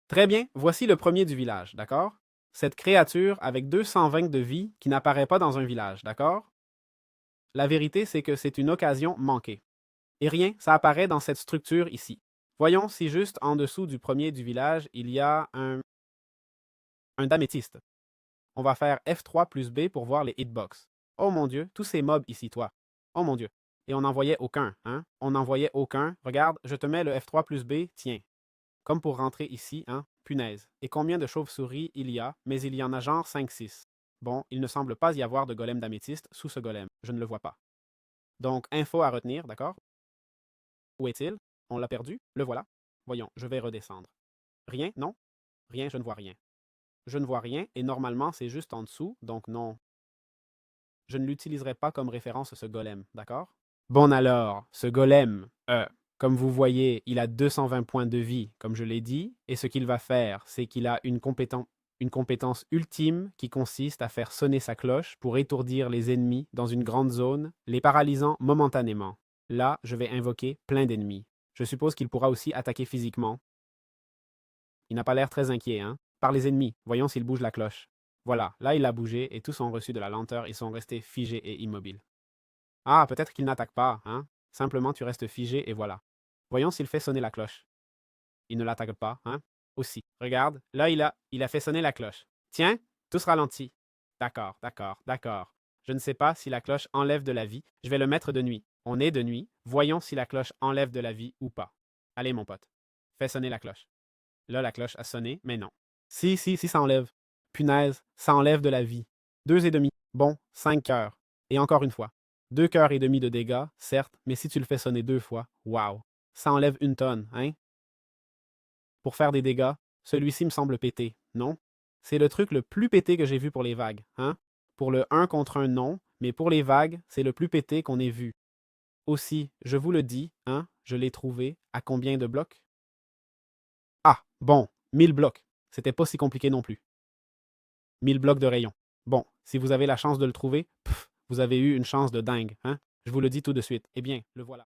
Très bien, voici le premier du village, d'accord? Cette créature avec 220 de vie qui n'apparaît pas dans un village, d'accord? La vérité, c'est que c'est une occasion manquée. Et rien, ça apparaît dans cette structure ici. Voyons si juste en dessous du premier du village, il y a un d'améthyste. On va faire F3 plus B pour voir les hitbox. Oh mon Dieu, tous ces mobs ici, toi. Oh mon Dieu. Et on n'en voyait aucun, hein? On n'en voyait aucun. Regarde, je te mets le F3 plus B, tiens. Comme pour rentrer ici, hein? Punaise. Et combien de chauves-souris il y a? Mais il y en a genre 5-6. Bon, il ne semble pas y avoir de golem d'améthyste sous ce golem. Je ne le vois pas. Donc, info à retenir, d'accord? Où est-il? On l'a perdu? Le voilà. Voyons, je vais redescendre. Rien? Non? Rien, je ne vois rien. Je ne vois rien, et normalement, c'est juste en dessous, donc non. Je ne l'utiliserai pas comme référence ce golem, d'accord? Bon alors, ce golem, comme vous voyez, il a 220 points de vie, comme je l'ai dit, et ce qu'il va faire, c'est qu'il a une compétence ultime qui consiste à faire sonner sa cloche pour étourdir les ennemis dans une grande zone, les paralysant momentanément. Là, je vais invoquer plein d'ennemis. Je suppose qu'il pourra aussi attaquer physiquement. Il n'a pas l'air très inquiet, hein? Par les ennemis, voyons s'il bouge la cloche. Voilà, là il a bougé et tous ont reçu de la lenteur, ils sont restés figés et immobiles. Ah, peut-être qu'il n'attaque pas, hein? Simplement tu restes figé et voilà. Voyons s'il fait sonner la cloche. Il ne l'attaque pas, hein? Aussi. Regarde, là il a fait sonner la cloche. Tiens, tous ralentis. D'accord, d'accord, d'accord. Je ne sais pas si la cloche enlève de la vie. Je vais le mettre de nuit. On est de nuit. Voyons si la cloche enlève de la vie ou pas. Allez, mon pote. Fais sonner la cloche. Là, la cloche a sonné, mais non. Si, ça enlève. Punaise, ça enlève de la vie. 2,5. Bon, 5 cœurs. Et encore une fois. 2,5 cœurs de dégâts, certes, mais si tu le fais sonner 2 fois, waouh. Ça enlève 1 tonne, hein? Pour faire des dégâts, celui-ci me semble pété, non? C'est le truc le plus pété que j'ai vu pour les vagues, hein? Pour le 1 contre 1, non, mais pour les vagues, c'est le plus pété qu'on ait vu. Aussi, je vous le dis, hein, je l'ai trouvé à combien de blocs? Ah, bon, 1000 blocs. C'était pas si compliqué non plus. 1000 blocs de rayon. Bon, si vous avez la chance de le trouver, vous avez eu une chance de dingue, hein? Je vous le dis tout de suite. Eh bien, le voilà.